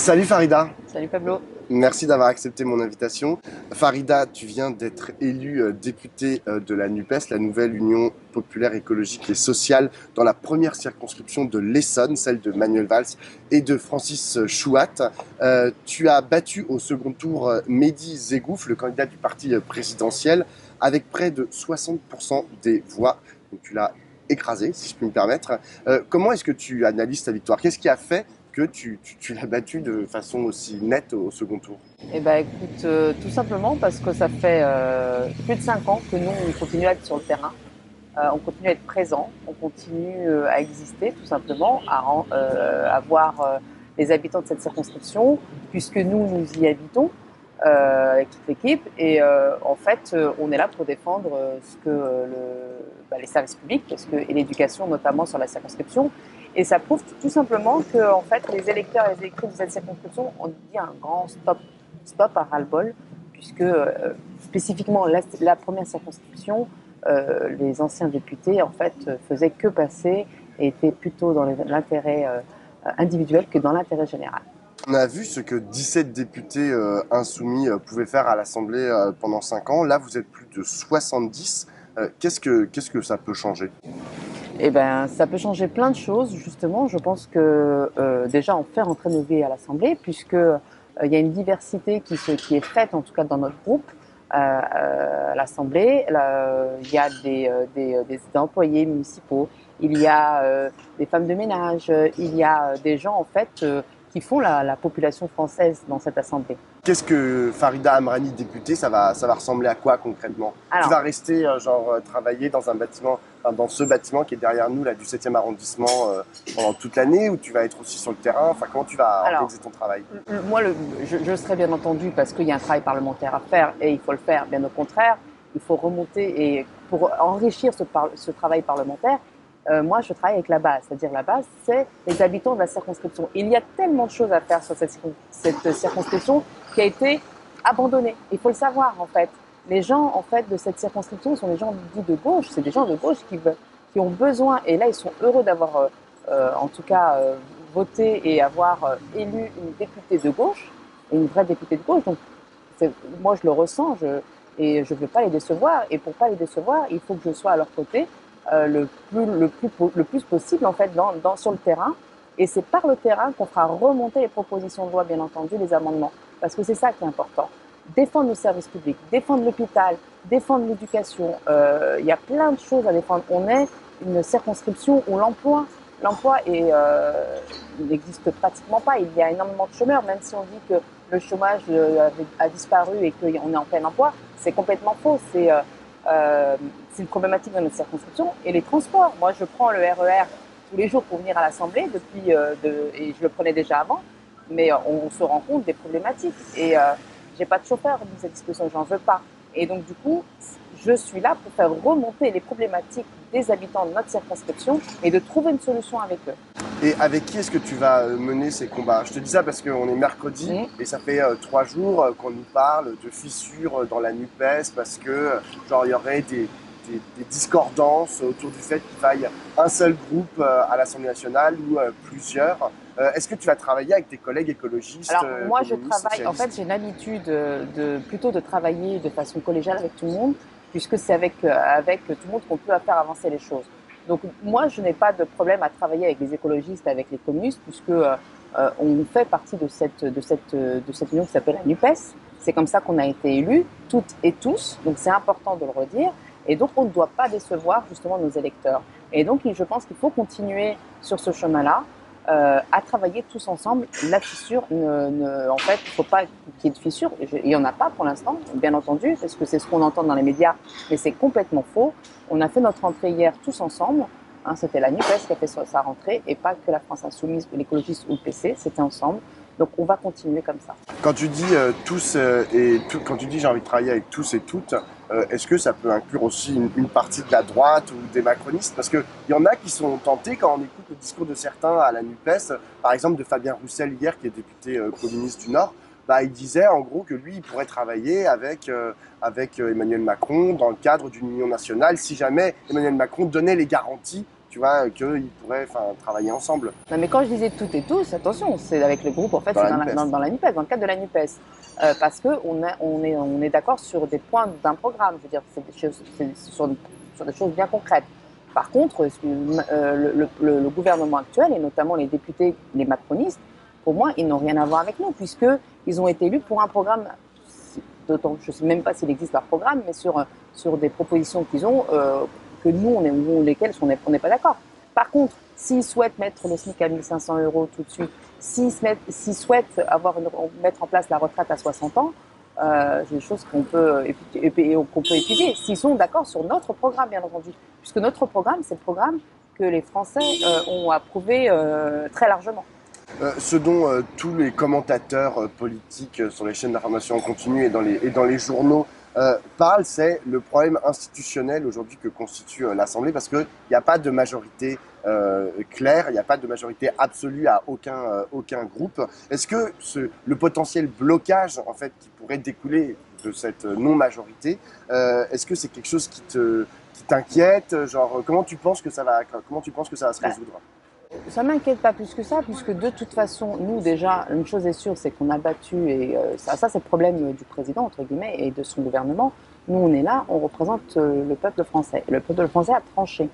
Salut Farida, Salut Pablo. merci d'avoir accepté mon invitation. Farida, tu viens d'être élue députée de la NUPES, la nouvelle Union populaire écologique et sociale, dans la première circonscription de l'Essonne, celle de Manuel Valls et de Francis Chouat. Tu as battu au second tour Mehdi Zeghouf, le candidat du parti présidentiel, avec près de 60% des voix. Donc tu l'as écrasé, si je puis me permettre. Comment est-ce que tu analyses ta victoire? Qu'est-ce qui a fait que tu l'as battu de façon aussi nette au second tour? Eh ben écoute, tout simplement parce que ça fait plus de 5 ans que nous, on continue à être sur le terrain, on continue à être présent, on continue à exister tout simplement, à voir les habitants de cette circonscription, puisque nous y habitons avec toute l'équipe. Et en fait, on est là pour défendre ce que les services publics et l'éducation notamment sur la circonscription. Et ça prouve tout simplement que en fait, les électeurs et les électrices de cette circonscription ont dit un grand stop à ras-le-bol, puisque spécifiquement la première circonscription, les anciens députés en fait faisaient que passer et étaient plutôt dans l'intérêt individuel que dans l'intérêt général. On a vu ce que 17 députés insoumis pouvaient faire à l'Assemblée pendant 5 ans. Là, vous êtes plus de 70. Qu'est-ce que ça peut changer? Eh ben, ça peut changer plein de choses, justement. Je pense que déjà, on fait rentrer nos vies à l'Assemblée, puisque il y a une diversité qui est faite, en tout cas dans notre groupe, à l'Assemblée. Il y a des employés municipaux, il y a des femmes de ménage, il y a des gens, en fait, qui font la population française dans cette Assemblée. Qu'est-ce que Farida Amrani, députée, ça va ressembler à quoi concrètement? Tu Alors, vas rester travailler dans un bâtiment, enfin, dans ce bâtiment qui est derrière nous, là, du 7e arrondissement pendant toute l'année, ou tu vas être aussi sur le terrain? Enfin, comment tu vas organiser ton travail? moi, je serai bien entendu parce qu'il y a un travail parlementaire à faire et il faut le faire. Bien au contraire, il faut remonter et pour enrichir ce travail parlementaire, moi, je travaille avec la base. C'est-à-dire la base, c'est les habitants de la circonscription. Il y a tellement de choses à faire sur cette circonscription qui a été abandonnée. Il faut le savoir, en fait. Les gens, en fait, de cette circonscription sont des gens dits de gauche. C'est des gens de gauche qui ont besoin, et là, ils sont heureux d'avoir, en tout cas, voté et avoir élu une députée de gauche, une vraie députée de gauche. Donc, moi, je le ressens et je ne veux pas les décevoir. Et pour ne pas les décevoir, il faut que je sois à leur côté le plus possible, en fait, sur le terrain. Et c'est par le terrain qu'on fera remonter les propositions de loi, bien entendu, les amendements. Parce que c'est ça qui est important. Défendre le service public, défendre l'hôpital, défendre l'éducation. Il y a plein de choses à défendre. On est une circonscription où l'emploi n'existe pratiquement pas. Il y a énormément de chômeurs, même si on dit que le chômage a disparu et qu'on est en plein emploi. C'est complètement faux. C'est une problématique dans notre circonscription. Et les transports. Moi, je prends le RER tous les jours pour venir à l'Assemblée et je le prenais déjà avant, mais on se rend compte des problématiques. Et j'ai pas de chauffeur de cette disposition, j'en veux pas. Et donc du coup, je suis là pour faire remonter les problématiques des habitants de notre circonscription et de trouver une solution avec eux. Et avec qui est-ce que tu vas mener ces combats? Je te dis ça parce qu'on est mercredi et ça fait 3 jours qu'on nous parle de fissures dans la NUPES parce que il y aurait des discordances autour du fait qu'il faille un seul groupe à l'Assemblée nationale ou plusieurs. Est-ce que tu vas travailler avec tes collègues écologistes? Alors moi, je communistes, travaille. En socialistes? fait, j'ai l'habitude plutôt de travailler de façon collégiale avec tout le monde, puisque c'est avec tout le monde qu'on peut faire avancer les choses. Donc moi, je n'ai pas de problème à travailler avec les écologistes, avec les communistes, puisque on fait partie de cette union qui s'appelle la NUPES. C'est comme ça qu'on a été élus, toutes et tous. Donc c'est important de le redire. Et donc on ne doit pas décevoir justement nos électeurs. Et donc je pense qu'il faut continuer sur ce chemin-là. À travailler tous ensemble. La fissure, en fait, il ne faut pas qu'il y ait de fissure. Il n'y en a pas pour l'instant, bien entendu, parce que c'est ce qu'on entend dans les médias, mais c'est complètement faux. On a fait notre rentrée hier tous ensemble. C'était la NUPES qui a fait sa rentrée et pas que la France Insoumise ou l'écologiste ou le PC, c'était ensemble. Donc on va continuer comme ça. Quand tu dis quand tu dis j'ai envie de travailler avec tous et toutes, est-ce que ça peut inclure aussi une partie de la droite ou des macronistes? Parce qu'il y en a qui sont tentés quand on écoute le discours de certains à la NUPES, par exemple de Fabien Roussel hier, qui est député communiste du Nord. Il disait en gros que lui, il pourrait travailler avec Emmanuel Macron dans le cadre d'une union nationale si jamais Emmanuel Macron donnait les garanties tu vois, qu'ils pourraient travailler ensemble Non, mais quand je disais toutes et tous, attention, c'est avec le groupe, en fait, dans c'est la NUPES. dans la NUPES, dans le cadre de la NUPES. Parce on est d'accord sur des points d'un programme, je veux dire, c'est des choses, sur des choses bien concrètes. Par contre, le gouvernement actuel, et notamment les députés, les macronistes, pour moi, ils n'ont rien à voir avec nous, puisqu'ils ont été élus pour un programme, d'autant je ne sais même pas s'il existe leur programme, mais sur des propositions qu'ils ont, que nous, lesquelles on n'est pas d'accord. Par contre, s'ils souhaitent mettre le SMIC à 1 500 € tout de suite, s'ils souhaitent mettre en place la retraite à 60 ans, c'est des choses qu'on peut étudier. S'ils sont d'accord sur notre programme, bien entendu. Puisque notre programme, c'est le programme que les Français ont approuvé très largement. Ce dont tous les commentateurs politiques sur les chaînes d'information en continu et dans les journaux parlent, c'est le problème institutionnel aujourd'hui que constitue l'Assemblée, parce qu'il n'y a pas de majorité claire, il n'y a pas de majorité absolue à aucun groupe. Est-ce que le potentiel blocage en fait, qui pourrait découler de cette non-majorité, est-ce que c'est quelque chose qui t'inquiète? Genre, comment tu penses que ça va se résoudre? Ça m'inquiète pas plus que ça, puisque de toute façon, nous déjà, une chose est sûre, c'est qu'on a battu, et ça c'est le problème du président, entre guillemets, et de son gouvernement. Nous, on est là, on représente le peuple français. Le peuple français a tranché.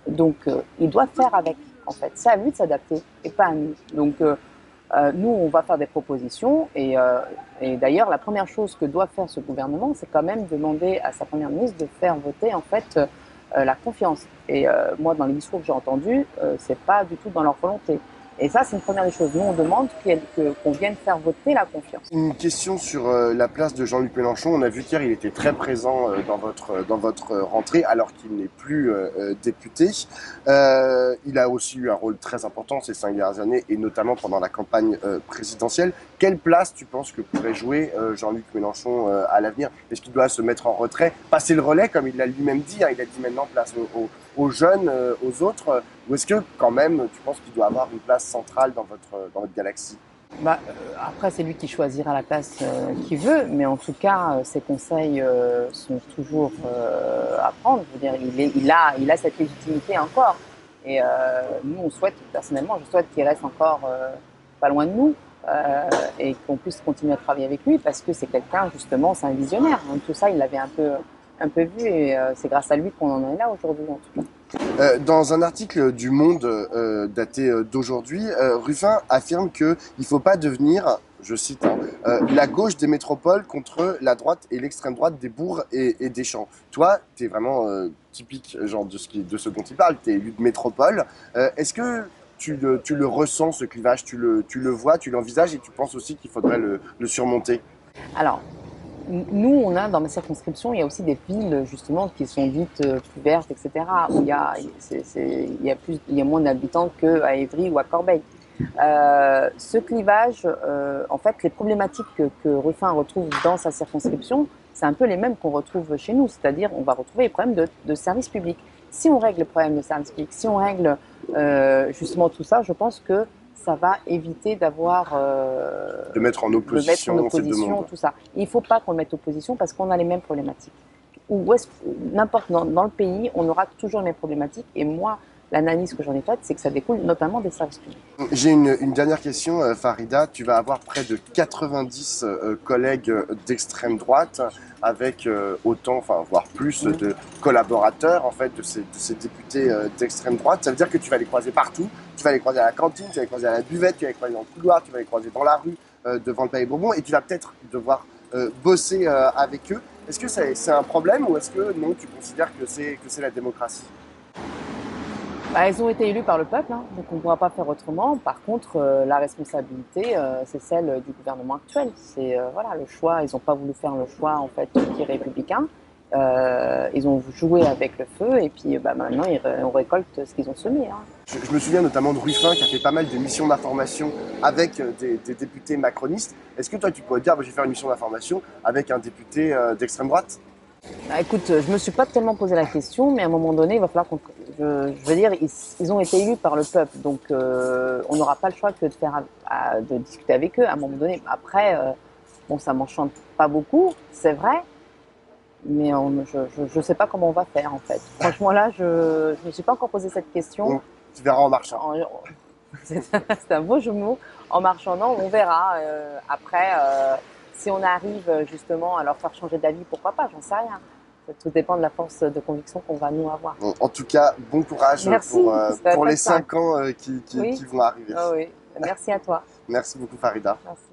Donc, il doit faire avec, en fait. C'est à lui de s'adapter, et pas à nous. Donc, nous, on va faire des propositions, et d'ailleurs, la première chose que doit faire ce gouvernement, c'est quand même demander à sa première ministre de faire voter, en fait, la confiance. Et moi, dans les discours que j'ai entendus, c'est pas du tout dans leur volonté. Et ça, c'est une première des choses. Nous, on demande qu'on vienne faire voter la confiance. Une question sur la place de Jean-Luc Mélenchon. On a vu qu'hier, il était très présent dans votre rentrée, alors qu'il n'est plus député. Il a aussi eu un rôle très important ces 5 dernières années, et notamment pendant la campagne présidentielle. Quelle place tu penses que pourrait jouer Jean-Luc Mélenchon à l'avenir? Est-ce qu'il doit se mettre en retrait, passer le relais, comme il l'a lui-même dit, hein, il a dit maintenant place aux jeunes, aux autres, ou est-ce que quand même tu penses qu'il doit avoir une place centrale dans votre galaxie? Après, c'est lui qui choisira la place qu'il veut, mais en tout cas, ses conseils sont toujours à prendre. Je veux dire, il a cette légitimité encore. Et nous, on souhaite, personnellement, je souhaite qu'il reste encore pas loin de nous et qu'on puisse continuer à travailler avec lui, parce que c'est quelqu'un, justement, c'est un visionnaire. Donc, tout ça, il l'avait un peu vu, et c'est grâce à lui qu'on en est là aujourd'hui, en tout cas. Dans un article du Monde daté d'aujourd'hui, Ruffin affirme qu'il ne faut pas devenir, je cite, hein, la gauche des métropoles contre la droite et l'extrême droite des bourgs et des champs. Toi, tu es vraiment typique genre de ce dont il parle, tu es élu de métropole. Est-ce que tu le ressens, ce clivage, tu le vois, tu l'envisages, et tu penses aussi qu'il faudrait le surmonter? Alors, nous, on a dans ma circonscription, il y a aussi des villes justement qui sont dites plus vertes, etc., où il y a moins d'habitants qu'à Évry ou à Corbeil. Ce clivage, en fait, les problématiques que Ruffin retrouve dans sa circonscription, c'est un peu les mêmes qu'on retrouve chez nous, c'est-à-dire on va retrouver les problèmes de services publics. Si on règle les problèmes de services publics, si on règle justement tout ça, je pense que ça va éviter d'avoir De mettre en opposition ces deux mondes. tout ça. Il ne faut pas qu'on le mette en opposition, parce qu'on a les mêmes problématiques. N'importe dans le pays, on aura toujours les mêmes problématiques. Et moi, l'analyse que j'en ai faite, c'est que ça découle notamment des services publics. J'ai une dernière question, Farida. Tu vas avoir près de 90 collègues d'extrême droite, avec autant, enfin voire plus, de collaborateurs en fait de ces députés d'extrême droite. Ça veut dire que tu vas les croiser partout. Tu vas les croiser à la cantine, tu vas les croiser à la buvette, tu vas les croiser dans le couloir, tu vas les croiser dans la rue, devant le Palais Bourbon, et tu vas peut-être devoir bosser avec eux. Est-ce que c'est un problème, ou est-ce que non, tu considères que c'est la démocratie? Elles ont été élues par le peuple, hein, donc on ne pourra pas faire autrement. Par contre, la responsabilité, c'est celle du gouvernement actuel. C'est voilà, le choix. Ils n'ont pas voulu faire le choix en fait qui est républicain. Ils ont joué avec le feu, et puis maintenant on récolte ce qu'ils ont semé. Hein. Je me souviens notamment de Ruffin, qui a fait pas mal de missions d'information avec des députés macronistes. Est-ce que toi tu pourrais dire, je vais faire une mission d'information avec un député d'extrême droite? Écoute, je me suis pas tellement posé la question, mais à un moment donné, il va falloir je veux dire, ils ont été élus par le peuple, donc on n'aura pas le choix que de discuter avec eux à un moment donné. Après, bon, ça m'enchante pas beaucoup, c'est vrai, je ne sais pas comment on va faire en fait. Franchement là, je ne me suis pas encore posé cette question. Tu verras en marchant. C'est un beau jeu de mots. En marchant, non, on verra. Après, si on arrive justement à leur faire changer d'avis, pourquoi pas, j'en sais rien. Tout dépend de la force de conviction qu'on va nous avoir. Bon, en tout cas, bon courage Merci, pour les simple. 5 ans Oui. qui vont arriver. Ah oui. Merci à toi. Merci beaucoup Farida. Merci.